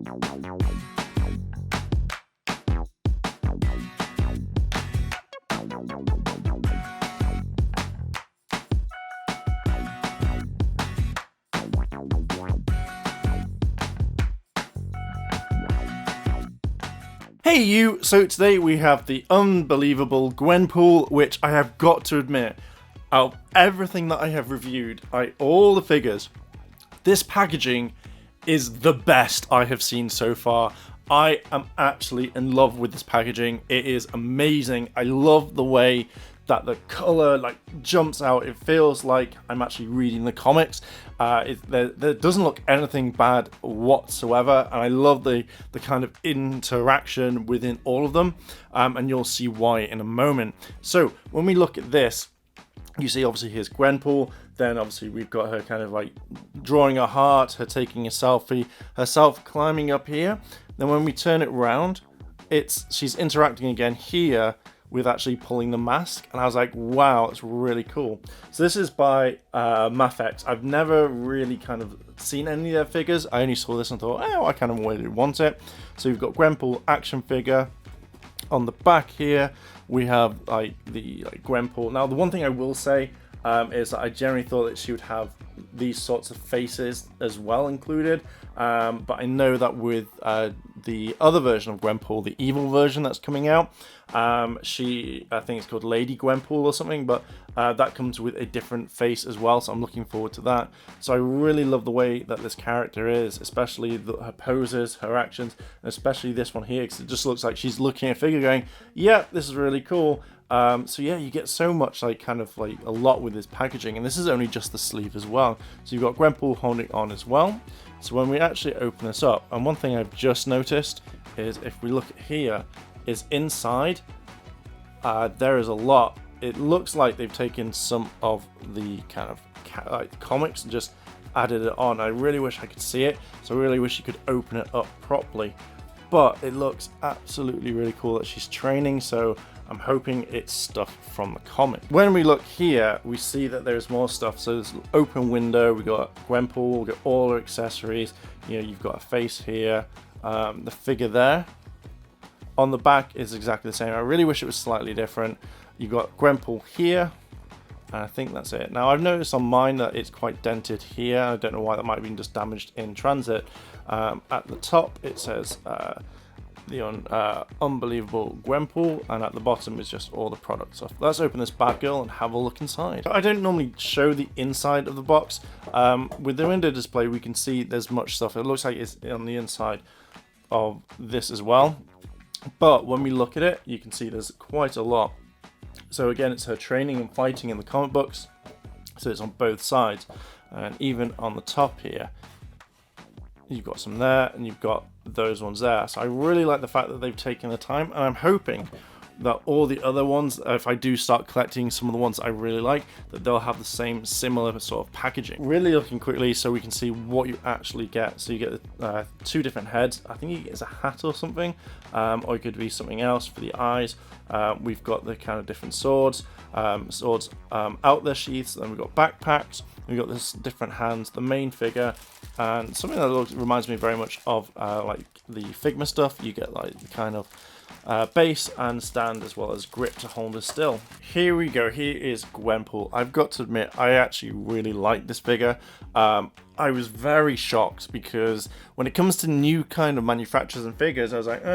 Hey you! So today we have the unbelievable Gwenpool, which I have got to admit, out of everything that I have reviewed, all the figures, this packaging is the best I have seen so far. I am actually in love with this packaging. It is amazing. I love the way that the color jumps out. It feels like I'm actually reading the comics. There doesn't look anything bad whatsoever, and I love the kind of interaction within all of them, and you'll see why in a moment. So when we look at this, you see obviously here's Gwenpool, then obviously we've got her kind of like drawing a heart, her taking a selfie, herself climbing up here. Then when we turn it around, she's interacting again here with actually pulling the mask, and I was like, wow, it's really cool. So this is by MAFEX. I've never really kind of seen any of their figures. I only saw this and thought, oh, I kind of really want it. So we've got Gwenpool action figure. On the back here, we have the Gwenpool. Now, the one thing I will say is that I generally thought that she would have these sorts of faces as well included, but I know that with the other version of Gwenpool, the evil version that's coming out, I think it's called Lady Gwenpool or something, but that comes with a different face as well, so I'm looking forward to that. So I really love the way that this character is, especially her poses, her actions, and especially this one here, because it just looks like she's looking at a figure going, yeah, this is really cool. So yeah, you get so much a lot with this packaging, and this is only just the sleeve as well. So you've got Gwenpool holding on as well. So when we actually open this up, and one thing I've just noticed is if we look here, is inside, there is a lot. It looks like they've taken some of the kind of comics and just added it on. I really wish I could see it, so I really wish you could open it up properly. But it looks absolutely really cool that she's training, so I'm hoping it's stuff from the comic. When we look here, we see that there's more stuff. So there's an open window, we got Gwenpool, we got all her accessories. You know, you've got a face here, the figure there. On the back is exactly the same. I really wish it was slightly different. You've got Gwenpool here, and I think that's it. Now I've noticed on mine that it's quite dented here. I don't know why, that might have been just damaged in transit. At the top it says the unbelievable Gwenpool, and at the bottom is just all the product stuff. Let's open this bad girl and have a look inside. I don't normally show the inside of the box. With the window display we can see there's much stuff. It looks like it's on the inside of this as well, but when we look at it you can see there's quite a lot. So again, it's her training and fighting in the comic books, so it's on both sides, and even on the top here you've got some there, and you've got those ones there. So I really like the fact that they've taken the time, and I'm hoping that all the other ones, if I do start collecting some of the ones I really like, that they'll have the same similar sort of packaging. Really looking quickly so we can see what you actually get. So you get two different heads. I think you get a hat or something, or it could be something else for the eyes. We've got the kind of different swords, out their sheaths, then we've got backpacks, we've got this different hands, the main figure, and something that reminds me very much of like the Figma stuff. You get like the kind of base and stand as well as grip to hold her still. Here we go, here is Gwenpool. I've got to admit, I actually really like this figure. I was very shocked because when it comes to new kind of manufacturers and figures, I was like,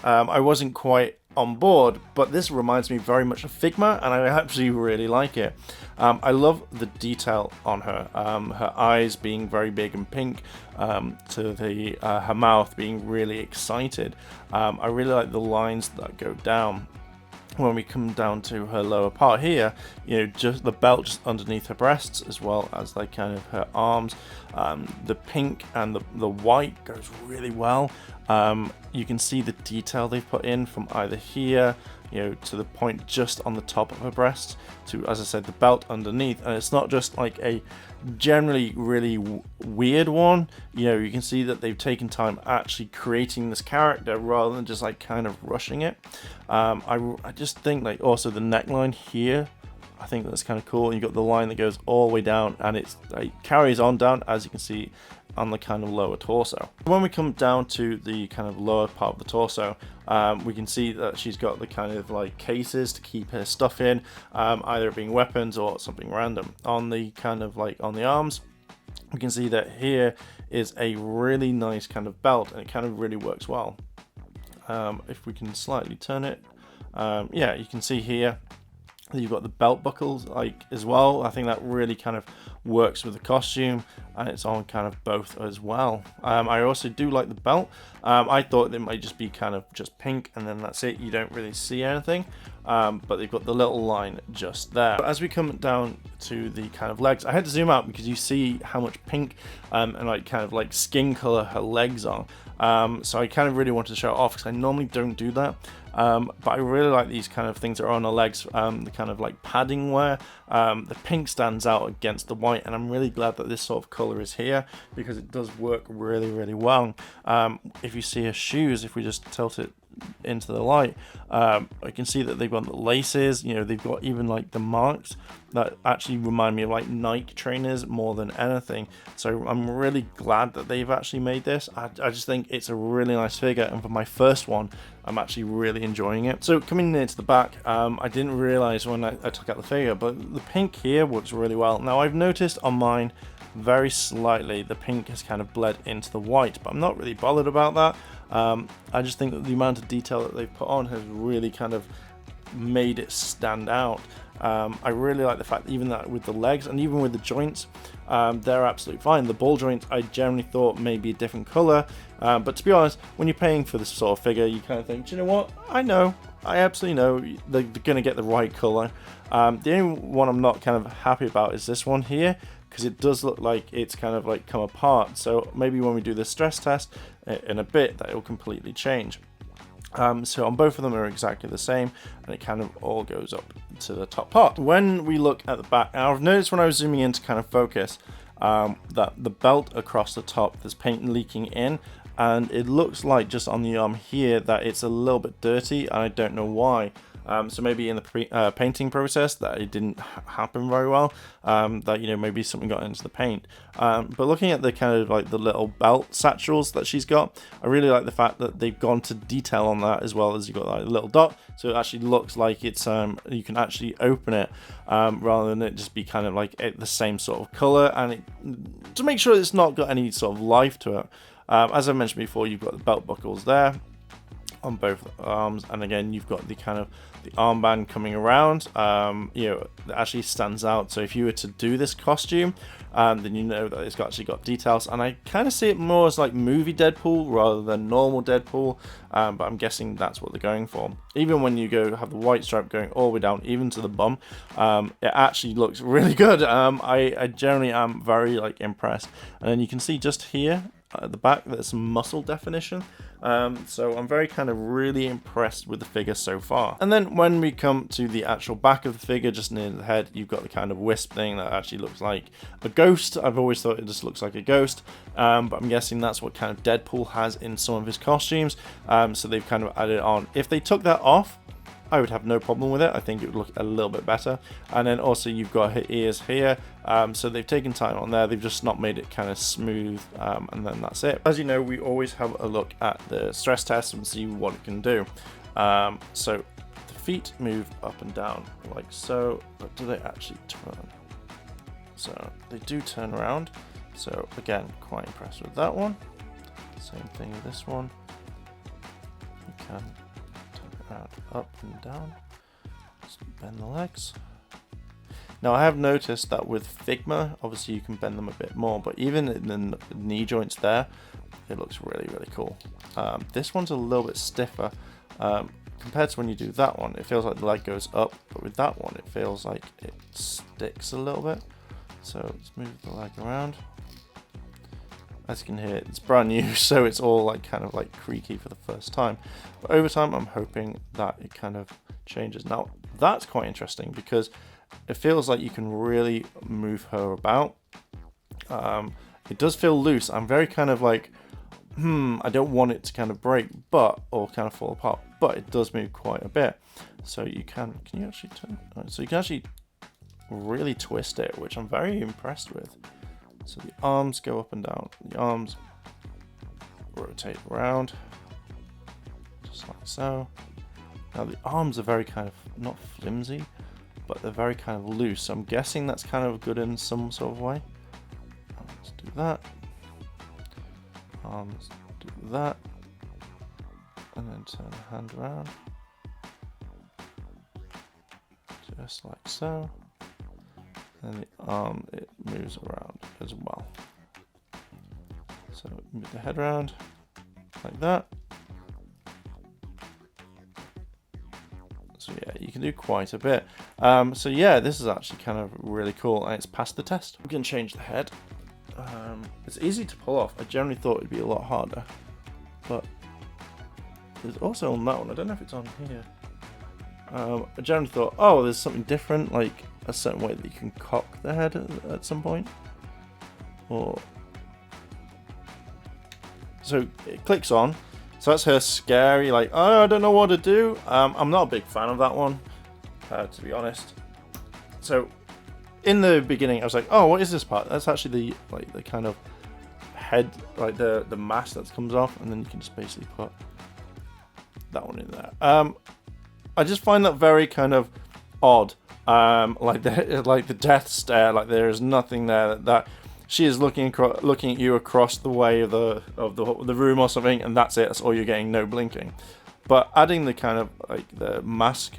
I wasn't quite on board, but this reminds me very much of Figma, and I actually really like it. I love the detail on her, her eyes being very big and pink, to the her mouth being really excited. I really like the lines that go down. When we come down to her lower part here, you know, just the belt just underneath her breasts, as well as like kind of her arms, the pink and the white goes really well. You can see the detail they've put in from either here, you know, to the point just on the top of her breasts, to, as I said, the belt underneath. And it's not just like a generally really weird one. You know, you can see that they've taken time actually creating this character rather than just like kind of rushing it. I just think like also the neckline here, I think that's kind of cool. And you've got the line that goes all the way down, and it carries on down, as you can see on the kind of lower torso. When we come down to the kind of lower part of the torso, we can see that she's got the kind of like cases to keep her stuff in, either being weapons or something random. On the kind of like on the arms, we can see that here is a really nice kind of belt, and it kind of really works well. If we can slightly turn it, yeah, you can see here you've got the belt buckles like as well. I think that really kind of works with the costume, and it's on kind of both as well. I also do like the belt. I thought it might just be kind of just pink and then that's it, you don't really see anything, but they've got the little line just there. But as we come down to the kind of legs, I had to zoom out because you see how much pink and like kind of like skin color her legs are. So I kind of really wanted to show it off because I normally don't do that. But I really like these kind of things that are on her legs, the kind of like padding wear. The pink stands out against the white, and I'm really glad that this sort of color is here because it does work really, really well. If you see her shoes, if we just tilt it into the light, I can see that they've got the laces, you know, they've got even like the marks that actually remind me of like Nike trainers more than anything. So I'm really glad that they've actually made this. I just think it's a really nice figure, and for my first one, I'm actually really enjoying it. So coming into the back, I didn't realize when I took out the figure, but the pink here works really well. Now I've noticed on mine very slightly the pink has kind of bled into the white, but I'm not really bothered about that. I just think that the amount of detail that they've put on has really kind of made it stand out. I really like the fact that even that with the legs and even with the joints, they're absolutely fine. The ball joints I generally thought may be a different color, but to be honest, when you're paying for this sort of figure, you kind of think, do you know what, I absolutely know they're going to get the right color. The only one I'm not kind of happy about is this one here, because it does look like it's kind of like come apart. So maybe when we do the stress test in a bit, that will completely change. So on both of them are exactly the same, and it kind of all goes up to the top part. When we look at the back, now I've noticed when I was zooming in to kind of focus, that the belt across the top, there's paint leaking in, and it looks like just on the arm here that it's a little bit dirty, and I don't know why. So maybe in the painting process that it didn't happen very well, that, you know, maybe something got into the paint. But looking at the kind of like the little belt satchels that she's got, I really like the fact that they've gone to detail on that, as well as you've got like a little dot, so it actually looks like it's you can actually open it, rather than it just be kind of like the same sort of color, and to make sure it's not got any sort of life to it. As I mentioned before, you've got the belt buckles there on both arms, and again you've got the kind of the armband coming around, you know, that actually stands out. So if you were to do this costume, then you know that it's actually got details, and I kind of see it more as like movie Deadpool rather than normal Deadpool, but I'm guessing that's what they're going for. Even when you go have the white stripe going all the way down even to the bum, it actually looks really good. I generally am very like impressed, and then you can see just here at the back there's some muscle definition, so I'm very kind of really impressed with the figure so far. And then when we come to the actual back of the figure, just near the head, you've got the kind of wisp thing that actually looks like a ghost. I've always thought it just looks like a ghost, but I'm guessing that's what kind of Deadpool has in some of his costumes, so they've kind of added it on. If they took that off, I would have no problem with it. I think it would look a little bit better. And then also you've got her ears here, so they've taken time on there, they've just not made it kind of smooth, and then that's it. As you know, we always have a look at the stress test and see what it can do. So the feet move up and down like so, but do they actually turn? So they do turn around, so again, quite impressed with that one. Same thing with this one. You can up and down, just bend the legs. Now I have noticed that with Figma, obviously you can bend them a bit more, but even in the knee joints there, it looks really, really cool. This one's a little bit stiffer compared to when you do that one. It feels like the leg goes up, but with that one it feels like it sticks a little bit. So let's move the leg around. As you can hear, it's brand new, so it's all like kind of like creaky for the first time. But over time, I'm hoping that it kind of changes. Now, that's quite interesting because it feels like you can really move her about. It does feel loose. I'm very kind of like, I don't want it to kind of break, or kind of fall apart, but it does move quite a bit. So you can you actually turn? So you can actually really twist it, which I'm very impressed with. So the arms go up and down. The arms rotate around, just like so. Now the arms are very kind of, not flimsy, but they're very kind of loose. So I'm guessing that's kind of good in some sort of way. Let's do that. Arms, do that. And then turn the hand around. Just like so. And the arm, it moves around as well. So move the head around like that. So yeah, you can do quite a bit. So yeah, this is actually kind of really cool, and it's passed the test. We can change the head. It's easy to pull off. I generally thought it'd be a lot harder, but there's also on that one. I don't know if it's on here. I generally thought, oh, there's something different, like a certain way that you can cock the head at some point, or so it clicks on. So that's her scary, like, oh, I don't know what to do. I'm not a big fan of that one, to be honest. So in the beginning, I was like, oh, what is this part? That's actually the kind of head, like the mask that comes off, and then you can just basically put that one in there. I just find that very kind of odd. Like the death stare, like there is nothing there that she is looking at you across the way of the room or something, and that's it. That's all you're getting, no blinking. But adding the kind of like the mask,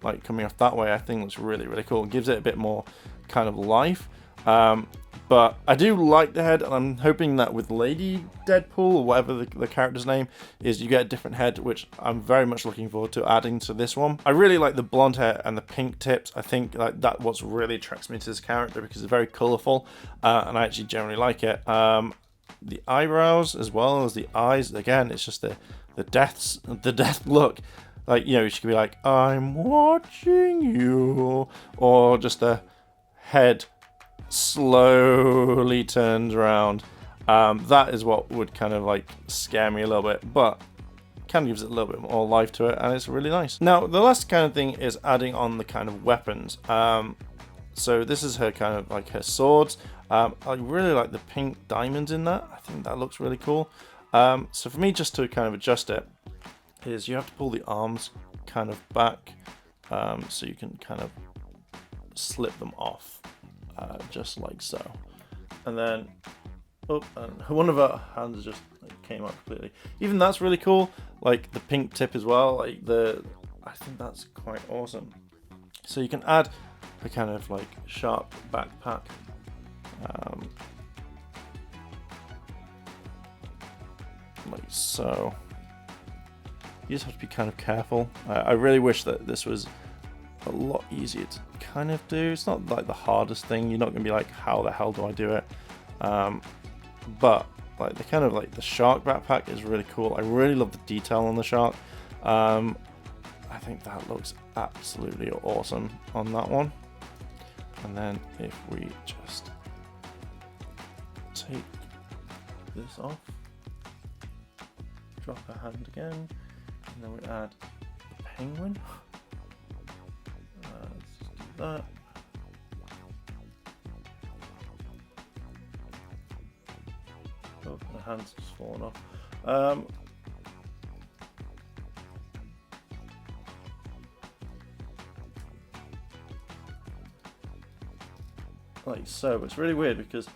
like coming off that way, I think looks really, really cool. It gives it a bit more kind of life. But I do like the head, and I'm hoping that with Lady Deadpool, or whatever the character's name is, you get a different head, which I'm very much looking forward to adding to this one. I really like the blonde hair and the pink tips. I think like that what's really attracts me to this character, because it's very colourful, and I actually generally like it. The eyebrows as well as the eyes, again, it's just the death look. Like, you know, she could be like, I'm watching you, or just a head slowly turns around. That is what would kind of like scare me a little bit, but kind of gives it a little bit more life to it, and it's really nice. Now the last kind of thing is adding on the kind of weapons. So this is her kind of like her swords. I really like the pink diamonds in that. I think that looks really cool. So for me, just to kind of adjust it, is you have to pull the arms kind of back, so you can kind of slip them off. Just like so, and then and one of her hands just like, came up completely. Even that's really cool, like the pink tip as well. Like I think that's quite awesome. So you can add a kind of like sharp backpack, like so. You just have to be kind of careful. I really wish that this was a lot easier to kind of do. It's not like the hardest thing. You're not going to be like, how the hell do I do it? But like the kind of like the shark backpack is really cool. I really love the detail on the shark. I think that looks absolutely awesome on that one. And then if we just take this off, drop our hand again, and then we add the penguin. Let's do that. Oh, the hand's just fallen off. Like so, but it's really weird because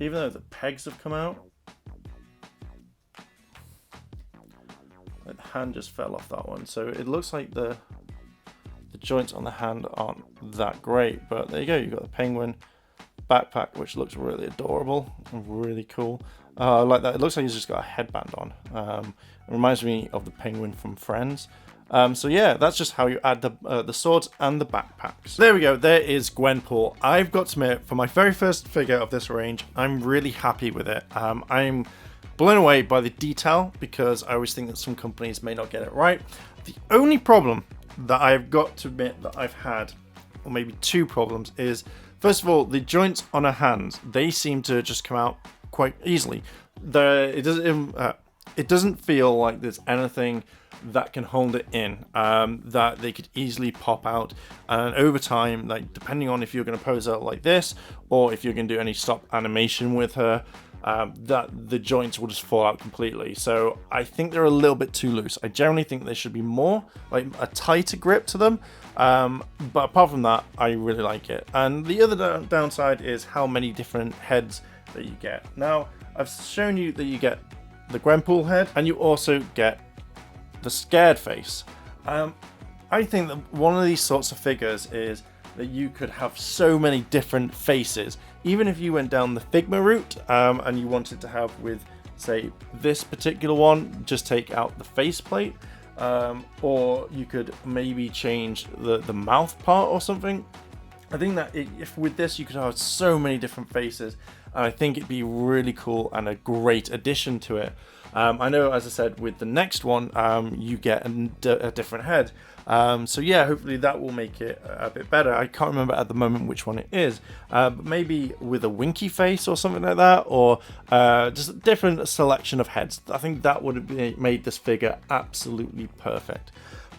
even though the pegs have come out, like the hand just fell off that one. So it looks like the joints on the hand aren't that great, but there you go. You've got the penguin backpack, which looks really adorable and really cool. I like that. It looks like he's just got a headband on. It reminds me of the penguin from Friends. So yeah, that's just how you add the swords and the backpacks. There we go. There is Gwenpool. I've got to admit, for my very first figure of this range, I'm really happy with it. I'm blown away by the detail, because I always think that some companies may not get it right. The only problem that I've got to admit that I've had, or maybe two problems, is first of all, the joints on her hands, they seem to just come out quite easily. It doesn't it doesn't feel like there's anything that can hold it in, that they could easily pop out, and over time, like depending on if you're going to pose out like this or if you're going to do any stop animation with her, that the joints will just fall out completely. So I think they're a little bit too loose. I generally think there should be more, like a tighter grip to them, but apart from that, I really like it. And the other downside is how many different heads that you get. Now I've shown you that you get the Gwenpool head and you also get the scared face. I think that one of these sorts of figures is that you could have so many different faces. Even if you went down the Figma route and you wanted to have with, say, this particular one, just take out the faceplate, or you could maybe change the mouth part or something. I think that if with this you could have so many different faces, and I think it'd be really cool and a great addition to it. I know, as I said, with the next one, you get a different head. So yeah, hopefully that will make it a bit better. I can't remember at the moment which one it is, but maybe with a winky face or something like that, or just a different selection of heads. I think that would have made this figure absolutely perfect.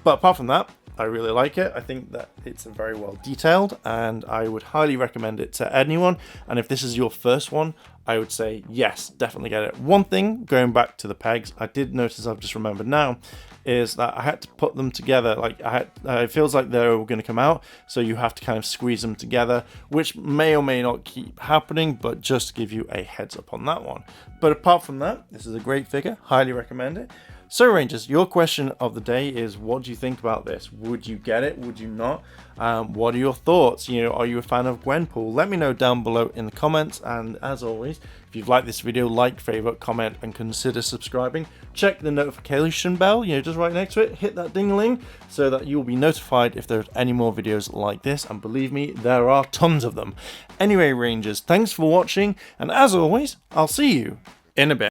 But apart from that, I really like it. I think that it's very well detailed and I would highly recommend it to anyone. And if this is your first one, I would say yes, definitely get it. One thing, going back to the pegs, I did notice, I've just remembered now, is that I had to put them together. Like it feels like they're going to come out, so you have to kind of squeeze them together, which may or may not keep happening, but just to give you a heads up on that one. But apart from that, this is a great figure, highly recommend it. So Rangers, your question of the day is, what do you think about this? Would you get it? Would you not? What are your thoughts? You know, are you a fan of Gwenpool? Let me know down below in the comments. And as always, if you've liked this video, like, favorite, comment, and consider subscribing. Check the notification bell, you know, just right next to it. Hit that ding-a-ling so that you'll be notified if there's any more videos like this. And believe me, there are tons of them. Anyway, Rangers, thanks for watching. And as always, I'll see you in a bit.